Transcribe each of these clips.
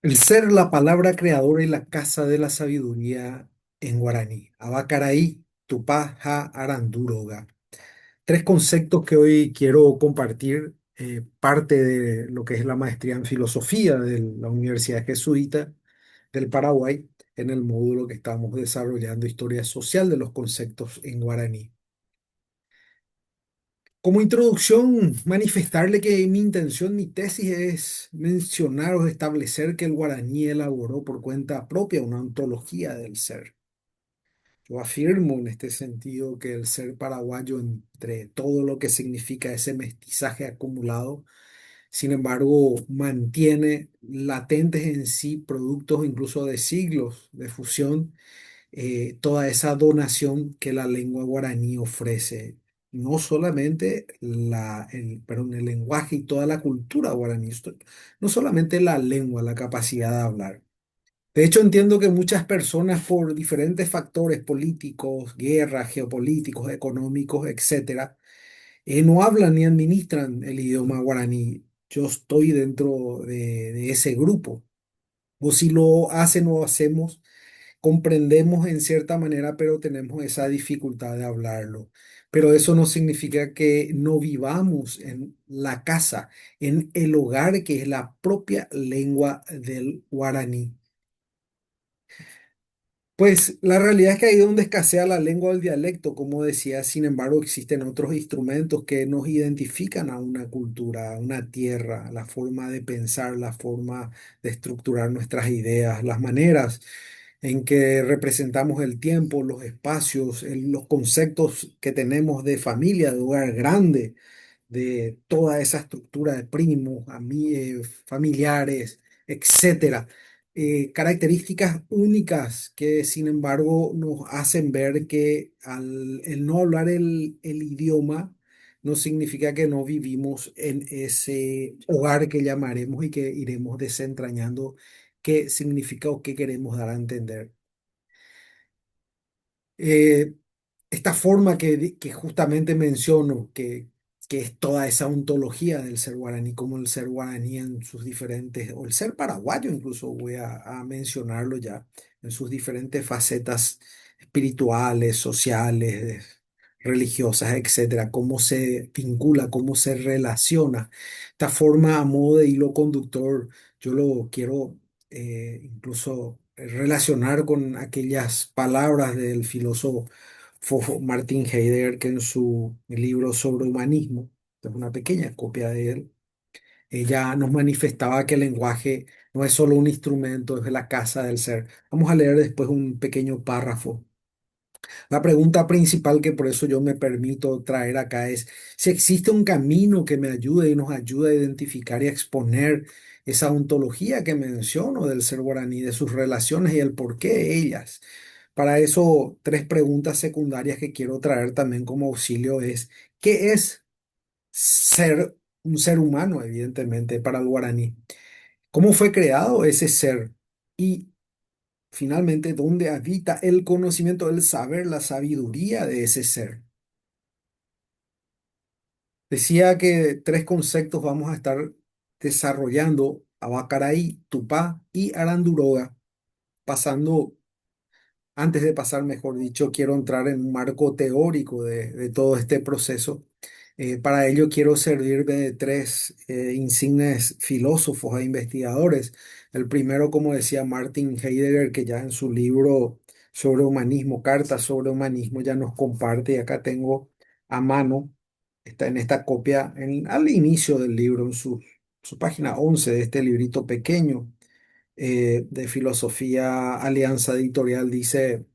El ser, la palabra creadora y la casa de la sabiduría en guaraní. Abacaraí, Tupá, Ja, Aranduroga. Tres conceptos que hoy quiero compartir, parte de lo que es la maestría en filosofía de la Universidad Jesuita del Paraguay, en el módulo que estamos desarrollando historia social de los conceptos en guaraní. Como introducción, manifestarle que mi intención, mi tesis es mencionar o establecer que el guaraní elaboró por cuenta propia una ontología del ser. Yo afirmo en este sentido que el ser paraguayo, entre todo lo que significa ese mestizaje acumulado, sin embargo, mantiene latentes en sí productos incluso de siglos de fusión, toda esa donación que la lengua guaraní ofrece. No solamente perdón, el lenguaje y toda la cultura guaraní, no solamente la lengua, la capacidad de hablar. De hecho, entiendo que muchas personas por diferentes factores políticos, guerras, geopolíticos, económicos, etcétera, no hablan ni administran el idioma guaraní. Yo estoy dentro de ese grupo. O si lo hacen o hacemos, comprendemos en cierta manera, pero tenemos esa dificultad de hablarlo. Pero eso no significa que no vivamos en la casa, en el hogar, que es la propia lengua del guaraní. Pues la realidad es que ahí donde escasea la lengua o el dialecto, como decía, sin embargo, existen otros instrumentos que nos identifican a una cultura, a una tierra, la forma de pensar, la forma de estructurar nuestras ideas, las maneras en que representamos el tiempo, los espacios, los conceptos que tenemos de familia, de hogar grande, de toda esa estructura de primos, familiares, etcétera. Características únicas que, sin embargo, nos hacen ver que el no hablar el idioma no significa que no vivimos en ese hogar que llamaremos y que iremos desentrañando qué significa o qué queremos dar a entender. Eh, Esta forma que justamente menciono, que es toda esa ontología del ser guaraní, como el ser guaraní en sus diferentes, o el ser paraguayo incluso voy a mencionarlo ya, en sus diferentes facetas espirituales, sociales, religiosas, etcétera, cómo se vincula, cómo se relaciona. Esta forma a modo de hilo conductor, yo lo quiero incluso relacionar con aquellas palabras del filósofo Martin Heidegger, que en su libro sobre humanismo, es una pequeña copia de él, ella nos manifestaba que el lenguaje no es solo un instrumento, es la casa del ser. Vamos a leer después un pequeño párrafo. La pregunta principal que por eso yo me permito traer acá es si existe un camino que me ayude y nos ayude a identificar y a exponer esa ontología que menciono del ser guaraní, de sus relaciones y el porqué de ellas. Para eso, tres preguntas secundarias que quiero traer también como auxilio es, ¿qué es ser un ser humano, evidentemente, para el guaraní? ¿Cómo fue creado ese ser? Y finalmente, ¿dónde habita el conocimiento, el saber, la sabiduría de ese ser? Decía que tres conceptos vamos a estar desarrollando: Abacaraí, Tupá y Aranduroga. Pasando, antes de pasar, mejor dicho, quiero entrar en un marco teórico de todo este proceso. Para ello quiero servirme de tres insignes filósofos e investigadores. El primero, como decía Martin Heidegger, que ya en su libro sobre humanismo, Cartas sobre humanismo, ya nos comparte, y acá tengo a mano, está en esta copia, al inicio del libro, en su página 11 de este librito pequeño de filosofía, Alianza Editorial, dice: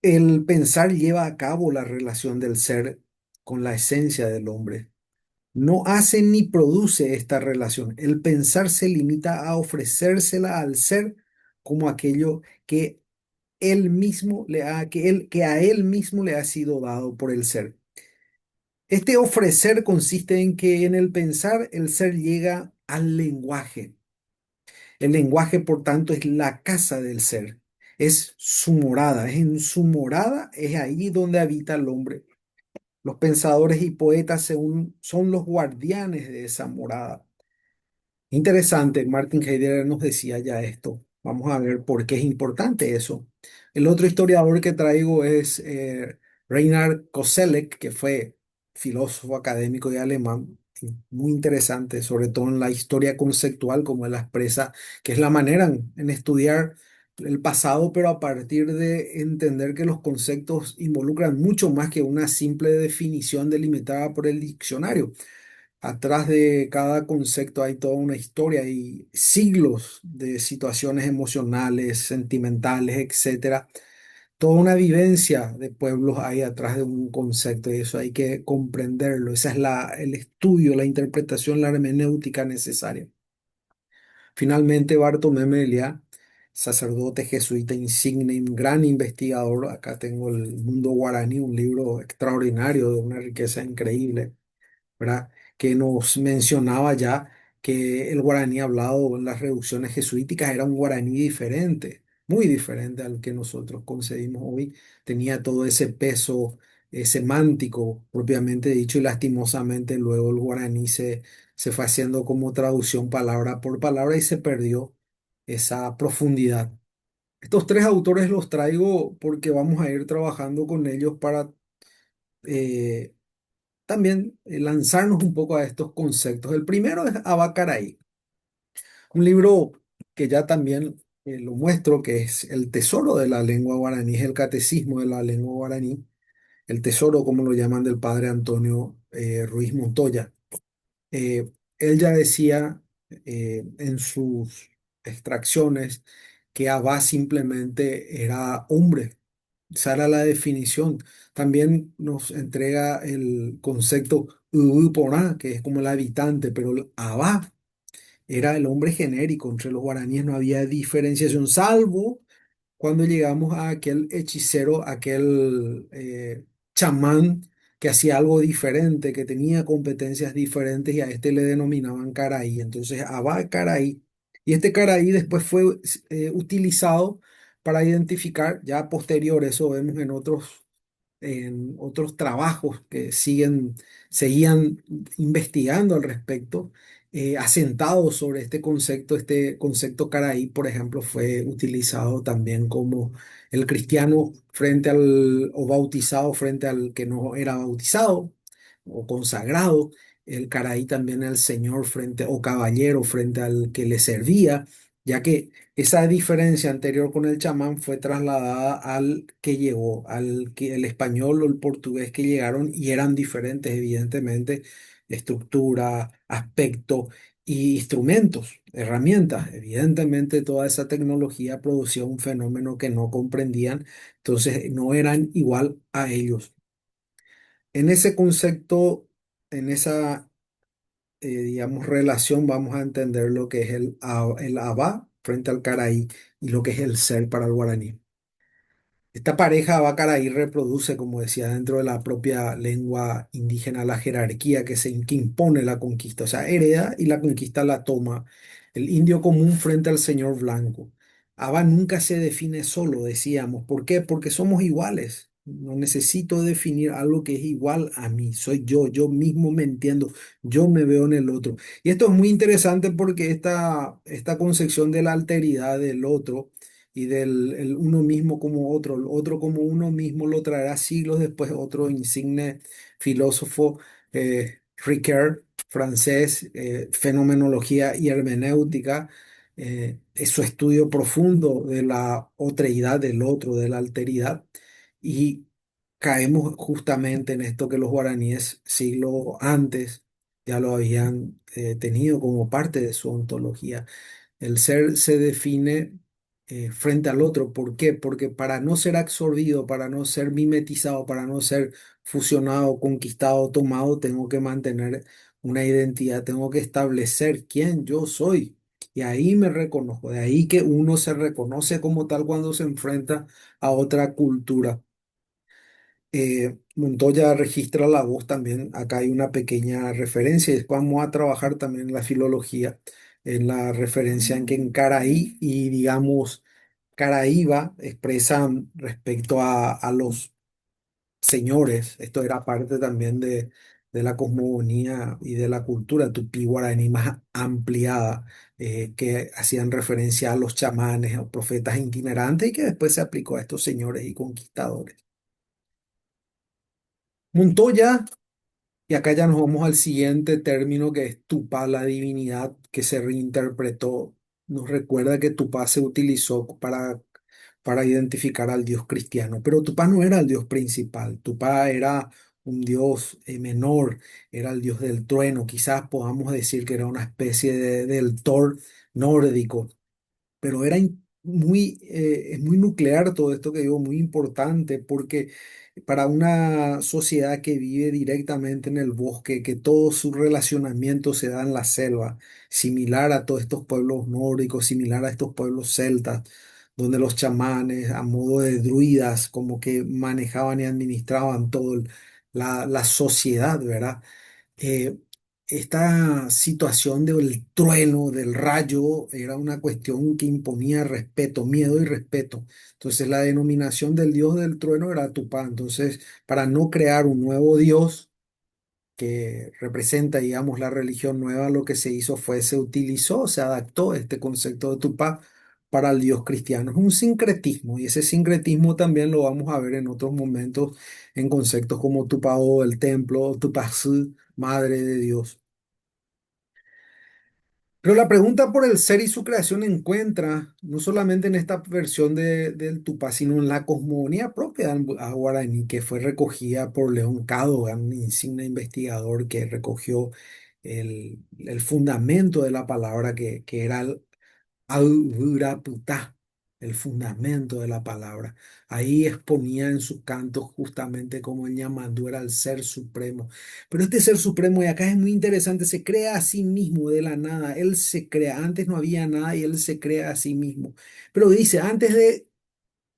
el pensar lleva a cabo la relación del ser con la esencia del hombre. No hace ni produce esta relación. El pensar se limita a ofrecérsela al ser como aquello que él mismo que a él mismo le ha sido dado por el ser. Este ofrecer consiste en que en el pensar el ser llega al lenguaje. El lenguaje, por tanto, es la casa del ser, es su morada, es en su morada, es ahí donde habita el hombre. Los pensadores y poetas son los guardianes de esa morada. Interesante, Martin Heidegger nos decía ya esto. Vamos a ver por qué es importante eso. El otro historiador que traigo es Reinhard Koselleck, que fue filósofo académico y alemán, y muy interesante, sobre todo en la historia conceptual, como él la expresa, que es la manera en estudiar el pasado, pero a partir de entender que los conceptos involucran mucho más que una simple definición delimitada por el diccionario. Atrás de cada concepto hay toda una historia y siglos de situaciones emocionales, sentimentales, etcétera. Toda una vivencia de pueblos hay atrás de un concepto y eso hay que comprenderlo. Esa es el estudio, la interpretación, la hermenéutica necesaria. Finalmente, Bartolomé Melia, sacerdote jesuita insigne y un gran investigador. Acá tengo El Mundo Guaraní, un libro extraordinario de una riqueza increíble, ¿verdad? Que nos mencionaba ya que el guaraní hablado en las reducciones jesuíticas era un guaraní diferente, muy diferente al que nosotros concebimos hoy. Tenía todo ese peso semántico propiamente dicho y lastimosamente luego el guaraní se fue haciendo como traducción palabra por palabra y se perdió esa profundidad. Estos tres autores los traigo porque vamos a ir trabajando con ellos para eh, también lanzarnos un poco a estos conceptos. El primero es Abacaraí, un libro que ya también lo muestro, que es el tesoro de la lengua guaraní, es el catecismo de la lengua guaraní, el tesoro, como lo llaman, del padre Antonio Ruiz Montoya. Él ya decía en sus extracciones que Abba simplemente era hombre. Esa era la definición. También nos entrega el concepto Ubuporá, que es como el habitante, pero el Abá era el hombre genérico. Entre los guaraníes no había diferenciación, salvo cuando llegamos a aquel hechicero, aquel chamán que hacía algo diferente, que tenía competencias diferentes y a este le denominaban Caraí. Entonces, Abá Caraí. Y este Caraí después fue utilizado para identificar, ya posterior, eso vemos en otros trabajos que seguían investigando al respecto, asentados sobre este concepto caraí, por ejemplo, fue utilizado también como el cristiano frente o bautizado frente al que no era bautizado o consagrado, el caraí también el señor frente o caballero frente al que le servía, ya que esa diferencia anterior con el chamán fue trasladada al que llegó, el español o el portugués que llegaron y eran diferentes, evidentemente, estructura, aspecto y instrumentos, herramientas. Evidentemente, toda esa tecnología producía un fenómeno que no comprendían, entonces no eran igual a ellos. En ese concepto, en esa digamos, relación, vamos a entender lo que es el Abá frente al Caraí y lo que es el ser para el guaraní. Esta pareja abá-caraí reproduce, como decía, dentro de la propia lengua indígena la jerarquía que impone la conquista, o sea, hereda y la conquista la toma el indio común frente al señor blanco. Abá nunca se define solo, decíamos. ¿Por qué? Porque somos iguales. No necesito definir algo que es igual a mí. Soy yo mismo me entiendo, yo me veo en el otro. Y esto es muy interesante porque esta concepción de la alteridad del otro y del el uno mismo como otro, el otro como uno mismo lo traerá siglos después otro insigne filósofo, Ricoeur, francés, fenomenología y hermenéutica, es su estudio profundo de la otreidad del otro, de la alteridad, y caemos justamente en esto que los guaraníes siglos antes ya lo habían tenido como parte de su ontología. El ser se define frente al otro. ¿Por qué? Porque para no ser absorbido, para no ser mimetizado, para no ser fusionado, conquistado, tomado, tengo que mantener una identidad, tengo que establecer quién yo soy. Y ahí me reconozco, de ahí que uno se reconoce como tal cuando se enfrenta a otra cultura. Montoya registra la voz también. Acá hay una pequeña referencia. Después vamos a trabajar también en la filología, en la referencia en que en Caraí y, digamos, Caraíba expresan respecto a los señores. Esto era parte también de la cosmogonía y de la cultura tupí guaraní más ampliada, que hacían referencia a los chamanes o profetas itinerantes y que después se aplicó a estos señores y conquistadores. Montoya, y acá ya nos vamos al siguiente término que es Tupá, la divinidad que se reinterpretó. Nos recuerda que Tupá se utilizó para identificar al dios cristiano, pero Tupá no era el dios principal. Tupá era un dios menor, era el dios del trueno. Quizás podamos decir que era una especie del Thor nórdico, pero es muy nuclear todo esto que digo, muy importante, porque para una sociedad que vive directamente en el bosque, que todo su relacionamiento se da en la selva, similar a todos estos pueblos nórdicos, similar a estos pueblos celtas, donde los chamanes, a modo de druidas, como que manejaban y administraban la sociedad, ¿verdad? eh, Esta situación del trueno, del rayo, era una cuestión que imponía respeto, miedo y respeto. Entonces la denominación del dios del trueno era Tupá. Entonces, para no crear un nuevo dios que representa, digamos, la religión nueva, lo que se hizo fue, se utilizó, se adaptó este concepto de Tupá para el dios cristiano. Es un sincretismo y ese sincretismo también lo vamos a ver en otros momentos en conceptos como Tupao, el templo, Tupacú, Madre de Dios. Pero la pregunta por el ser y su creación encuentra no solamente en esta versión del Tupá, sino en la cosmogonía propia a guaraní, que fue recogida por León Cadogan, un insigne investigador que recogió el fundamento de la palabra que era Auraputá, el fundamento de la palabra. Ahí exponía en sus cantos justamente cómo el Ñamandú era el ser supremo. Pero este ser supremo, y acá es muy interesante, se crea a sí mismo de la nada. Él se crea, antes no había nada y él se crea a sí mismo. Pero dice, antes de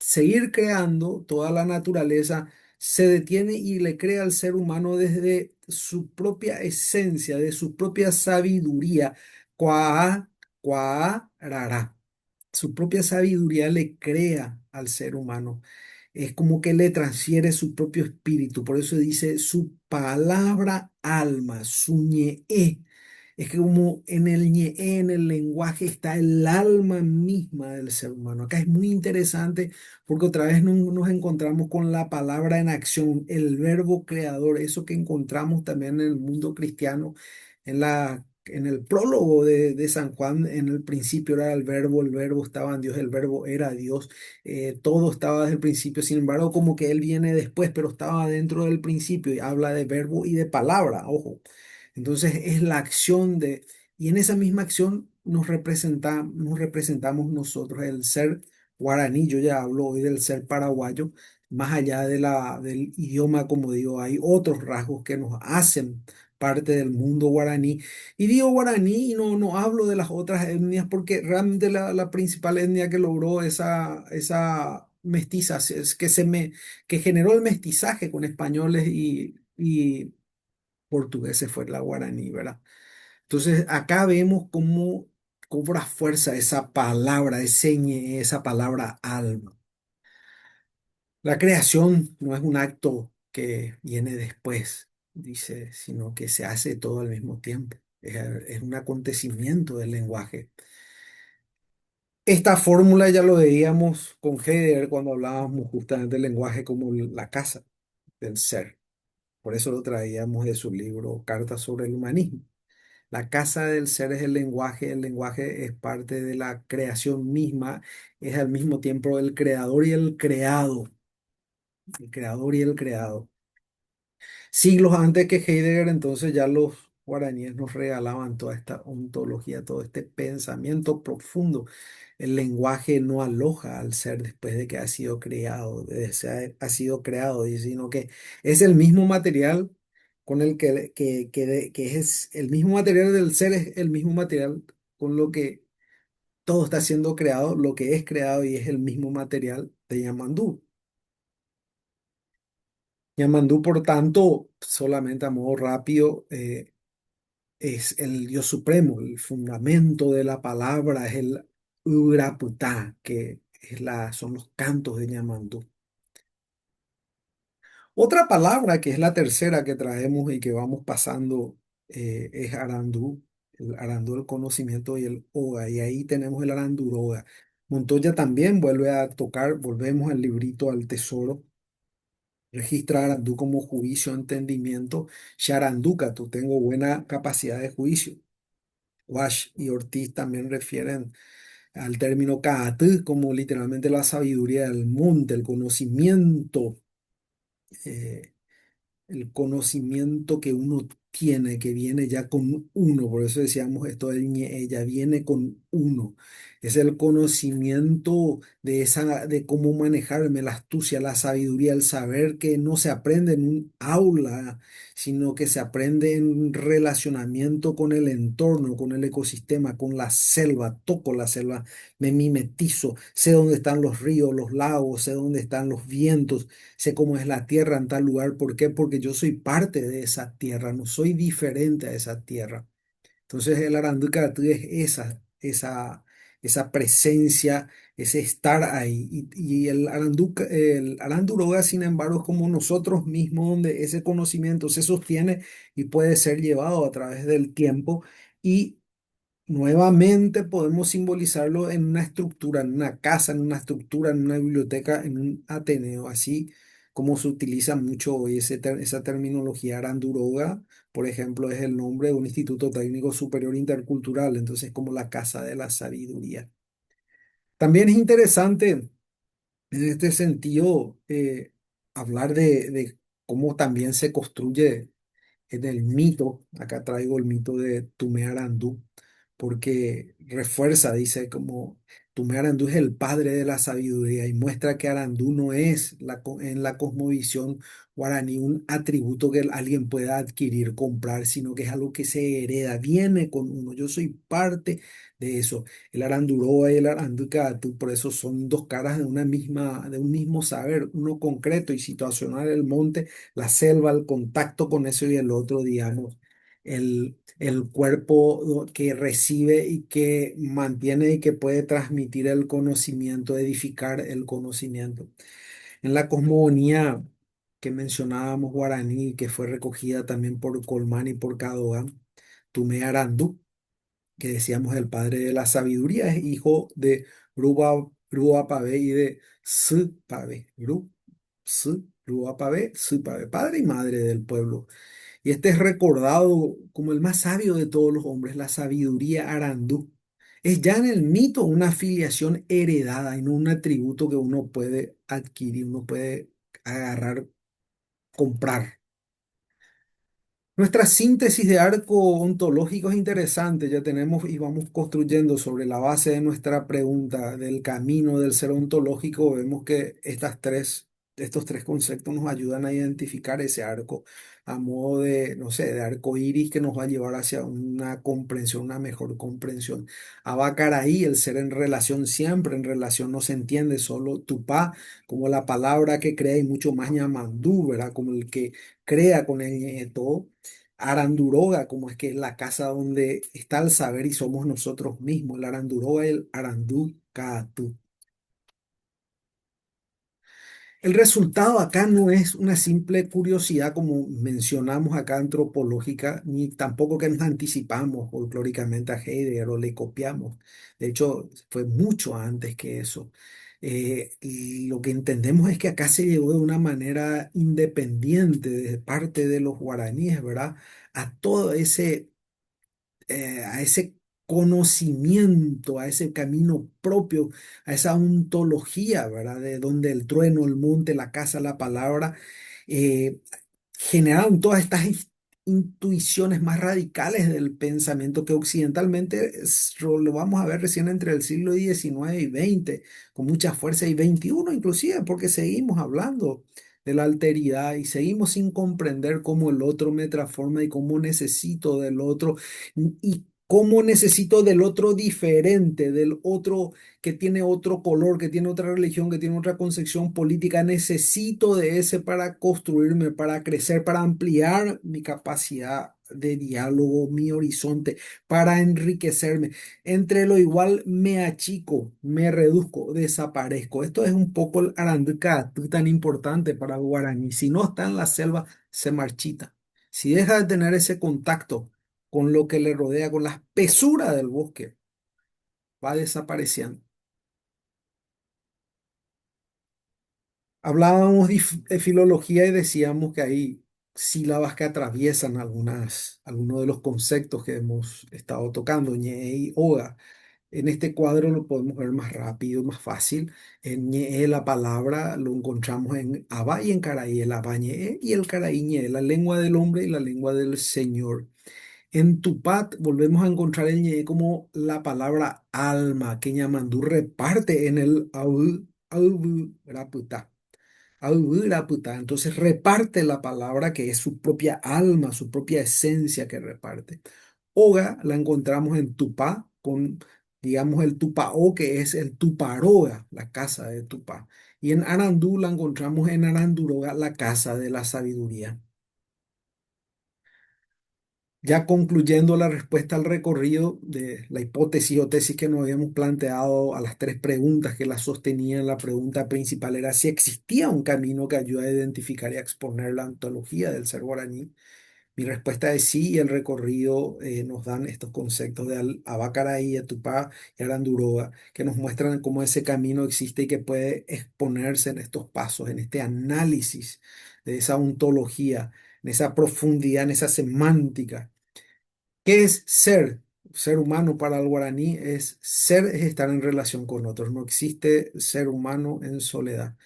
seguir creando toda la naturaleza, se detiene y le crea al ser humano desde su propia esencia, de su propia sabiduría. Cuá, rará. Su propia sabiduría le crea al ser humano. Es como que le transfiere su propio espíritu. Por eso dice su palabra alma, su ñeé. Es que como en el ñeé, en el lenguaje, está el alma misma del ser humano. Acá es muy interesante porque otra vez nos encontramos con la palabra en acción, el verbo creador, eso que encontramos también en el mundo cristiano, en el prólogo de San Juan, en el principio era el verbo estaba en Dios, el verbo era Dios, todo estaba desde el principio, sin embargo, como que Él viene después, pero estaba dentro del principio y habla de verbo y de palabra, ojo. Entonces es la acción y en esa misma acción nos representamos nosotros, el ser guaraní. Yo ya hablo hoy del ser paraguayo, más allá del idioma, como digo, hay otros rasgos que nos hacen parte del mundo guaraní. Y digo guaraní y no hablo de las otras etnias porque realmente la principal etnia que logró esa mestiza, que generó el mestizaje con españoles y portugueses fue la guaraní, ¿verdad? Entonces acá vemos cómo cobra fuerza esa palabra, esa palabra alma. La creación no es un acto que viene después, dice, sino que se hace todo al mismo tiempo. Es un acontecimiento del lenguaje. Esta fórmula ya lo veíamos con Heidegger cuando hablábamos justamente del lenguaje como la casa del ser. Por eso lo traíamos de su libro Cartas sobre el humanismo. La casa del ser es el lenguaje es parte de la creación misma, es al mismo tiempo el creador y el creado, el creador y el creado. Siglos antes que Heidegger, entonces ya los guaraníes nos regalaban toda esta ontología, todo este pensamiento profundo. El lenguaje no aloja al ser después de que ha sido creado, ha sido creado, sino que es el mismo material con el que es el mismo material del ser, es el mismo material con lo que todo está siendo creado, lo que es creado y es el mismo material de Yamandú. Yamandú, por tanto, solamente a modo rápido, es el Dios supremo, el fundamento de la palabra, es el Uraputá, que son los cantos de Yamandú. Otra palabra que es la tercera que traemos y que vamos pasando es arandú, el arandú del conocimiento y el oga, y ahí tenemos el aranduroga. Montoya también vuelve a tocar, volvemos al librito al tesoro, registra arandú como juicio, entendimiento, sharanduca, tú tengo buena capacidad de juicio. Wash y Ortiz también refieren al término Kaatı como literalmente la sabiduría del monte, eh, el conocimiento que uno tiene, que viene ya con uno, por eso decíamos esto de ella viene con uno. Es el conocimiento de esa, de cómo manejarme, la astucia, la sabiduría, el saber que no se aprende en un aula, sino que se aprende en relacionamiento con el entorno, con el ecosistema, con la selva. Toco la selva, me mimetizo, sé dónde están los ríos, los lagos, sé dónde están los vientos, sé cómo es la tierra en tal lugar. ¿Por qué? Porque yo soy parte de esa tierra, no soy diferente a esa tierra. Entonces el Arandú es esa presencia, ese estar ahí. Y el Aranduroga, sin embargo, es como nosotros mismos, donde ese conocimiento se sostiene y puede ser llevado a través del tiempo. Y nuevamente podemos simbolizarlo en una estructura, en una casa, en una estructura, en una biblioteca, en un ateneo, así como se utiliza mucho hoy esa terminología. Aranduroga, por ejemplo, es el nombre de un instituto técnico superior intercultural, entonces como la casa de la sabiduría. También es interesante en este sentido hablar de cómo también se construye en el mito. Acá traigo el mito de Tumé Arandú, porque refuerza, dice, como Tumé Arandú es el padre de la sabiduría y muestra que Arandú no es en la cosmovisión guaraní un atributo que alguien pueda adquirir, comprar, sino que es algo que se hereda, viene con uno. Yo soy parte de eso. El Aranduroa y el Aranducatú, por eso son dos caras de un mismo saber, uno concreto y situacional, el monte, la selva, el contacto con eso, y el otro, digamos, el cuerpo que recibe y que mantiene y que puede transmitir el conocimiento, edificar el conocimiento. En la cosmogonía que mencionábamos guaraní, que fue recogida también por Colmán y por Cadogan, Tumé Arandú, que decíamos el padre de la sabiduría, es hijo de Ruapabé y de Supabé. Ruapabé, Supabé, padre y madre del pueblo. Y este es recordado como el más sabio de todos los hombres, la sabiduría Arandú. Es ya en el mito una afiliación heredada y no un atributo que uno puede adquirir, uno puede agarrar, comprar. Nuestra síntesis de arco ontológico es interesante, ya tenemos y vamos construyendo sobre la base de nuestra pregunta del camino del ser ontológico. Vemos que estos tres conceptos nos ayudan a identificar ese arco a modo de, no sé, de arco iris que nos va a llevar hacia una comprensión, una mejor comprensión. Abacaraí, el ser en relación, siempre en relación, no se entiende solo tupá, como la palabra que crea, y mucho más ñamandú, ¿verdad? Como el que crea con el todo. Aranduroga, como es que es la casa donde está el saber y somos nosotros mismos, el Aranduroga y el Arandú Caatú. El resultado acá no es una simple curiosidad como mencionamos acá antropológica, ni tampoco que nos anticipamos folclóricamente a Heidegger o le copiamos. De hecho, fue mucho antes que eso. Y lo que entendemos es que acá se llegó de una manera independiente de parte de los guaraníes, ¿verdad? A todo a ese conocimiento, a ese camino propio, a esa ontología, ¿verdad? De donde el trueno, el monte, la casa, la palabra, eh, generaron todas estas intuiciones más radicales del pensamiento que occidentalmente lo vamos a ver recién entre el siglo XIX y XX, con mucha fuerza, y XXI inclusive, porque seguimos hablando de la alteridad y seguimos sin comprender cómo el otro me transforma y cómo necesito del otro y cómo necesito del otro diferente, del otro que tiene otro color, que tiene otra religión, que tiene otra concepción política. Necesito de ese para construirme, para crecer, para ampliar mi capacidad de diálogo, mi horizonte, para enriquecerme. Entre lo igual me achico, me reduzco, desaparezco. Esto es un poco el Arandicatú tan importante para el guaraní. Si no está en la selva, se marchita. Si deja de tener ese contacto con lo que le rodea, con la espesura del bosque, va desapareciendo. Hablábamos de filología y decíamos que hay sílabas que atraviesan algunos de los conceptos que hemos estado tocando, ñe y oga. En este cuadro lo podemos ver más rápido, más fácil. En ñe, la palabra lo encontramos en aba y en caraí, el aba ñe y el caraí ñe, la lengua del hombre y la lengua del Señor. En Tupat volvemos a encontrar el ñe como la palabra alma, que Ñamandú reparte en el au, au, raputa. Auraputta. Entonces reparte la palabra que es su propia alma, su propia esencia que reparte. Oga la encontramos en Tupá con, digamos, el Tupao, que es el Tuparoga, la casa de Tupá. Y en Arandú la encontramos en Aranduroga, la casa de la sabiduría. Ya concluyendo la respuesta al recorrido de la hipótesis o tesis que nos habíamos planteado a las tres preguntas que la sostenían, la pregunta principal era si existía un camino que ayude a identificar y a exponer la ontología del ser guaraní. Mi respuesta es sí, y el recorrido nos dan estos conceptos de Abacaraí, Atupá y Aranduroga, que nos muestran cómo ese camino existe y que puede exponerse en estos pasos, en este análisis de esa ontología, en esa profundidad, en esa semántica. ¿Qué es ser? Ser humano para el guaraní es ser, es estar en relación con otros. No existe ser humano en soledad.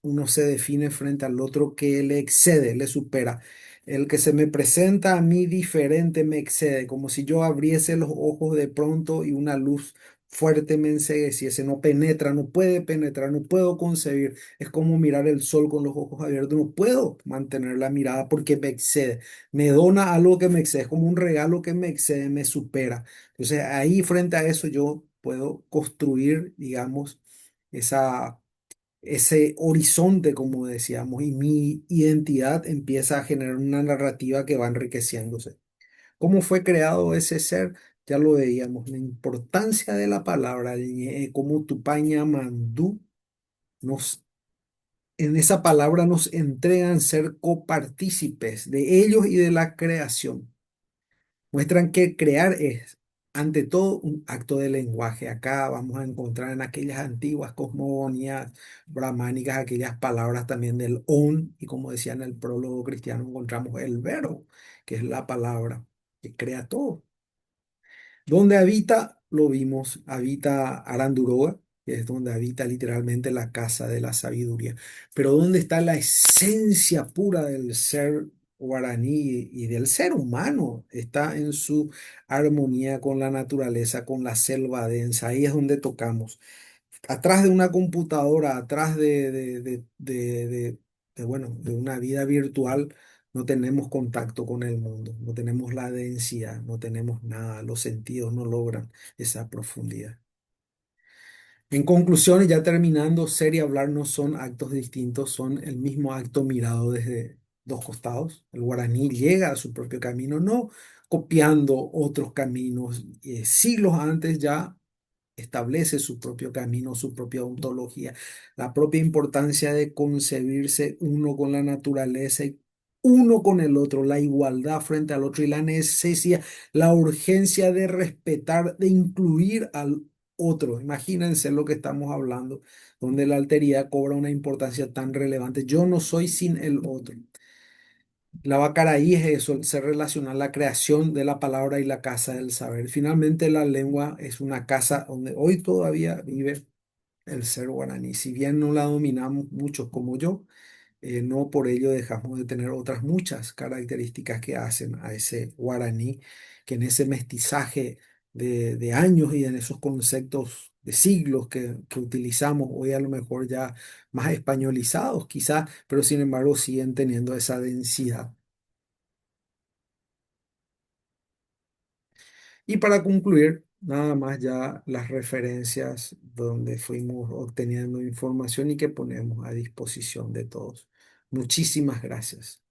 Uno se define frente al otro que le excede, le supera. El que se me presenta a mí diferente me excede, como si yo abriese los ojos de pronto y una luz fuerte me encegueciese. No penetra, no puede penetrar, no puedo concebir. Es como mirar el sol con los ojos abiertos. No puedo mantener la mirada porque me excede, me dona algo que me excede, es como un regalo que me excede, me supera. Entonces ahí frente a eso yo puedo construir, digamos, ese horizonte, como decíamos, y mi identidad empieza a generar una narrativa que va enriqueciéndose. ¿Cómo fue creado ese ser? Ya lo veíamos, la importancia de la palabra, cómo Tupaña Mandú nos en esa palabra nos entregan ser copartícipes de ellos y de la creación. Muestran que crear es, ante todo, un acto de lenguaje. Acá vamos a encontrar en aquellas antiguas cosmogonías brahmánicas aquellas palabras también del on, y como decía en el prólogo cristiano, encontramos el verbo, que es la palabra que crea todo. Donde habita, lo vimos, habita Aranduroga, que es donde habita literalmente la casa de la sabiduría. Pero ¿dónde está la esencia pura del ser guaraní y del ser humano? Está en su armonía con la naturaleza, con la selva densa. Ahí es donde tocamos atrás de una computadora, atrás bueno, de una vida virtual, no tenemos contacto con el mundo, no tenemos la densidad, no tenemos nada, los sentidos no logran esa profundidad. En conclusión, y ya terminando, ser y hablar no son actos distintos, son el mismo acto mirado desde dos costados. El guaraní llega a su propio camino, no copiando otros caminos. Siglos antes ya establece su propio camino, su propia ontología, la propia importancia de concebirse uno con la naturaleza y uno con el otro, la igualdad frente al otro y la necesidad, la urgencia de respetar, de incluir al otro. Imagínense lo que estamos hablando, donde la alteridad cobra una importancia tan relevante. Yo no soy sin el otro. La Bacaraí es eso, se relaciona la creación de la palabra y la casa del saber. Finalmente, la lengua es una casa donde hoy todavía vive el ser guaraní. Si bien no la dominamos muchos como yo, no por ello dejamos de tener otras muchas características que hacen a ese guaraní, que en ese mestizaje de años y en esos conceptos de siglos que utilizamos hoy a lo mejor ya más españolizados quizás, pero sin embargo siguen teniendo esa densidad. Y para concluir, nada más ya las referencias donde fuimos obteniendo información y que ponemos a disposición de todos. Muchísimas gracias.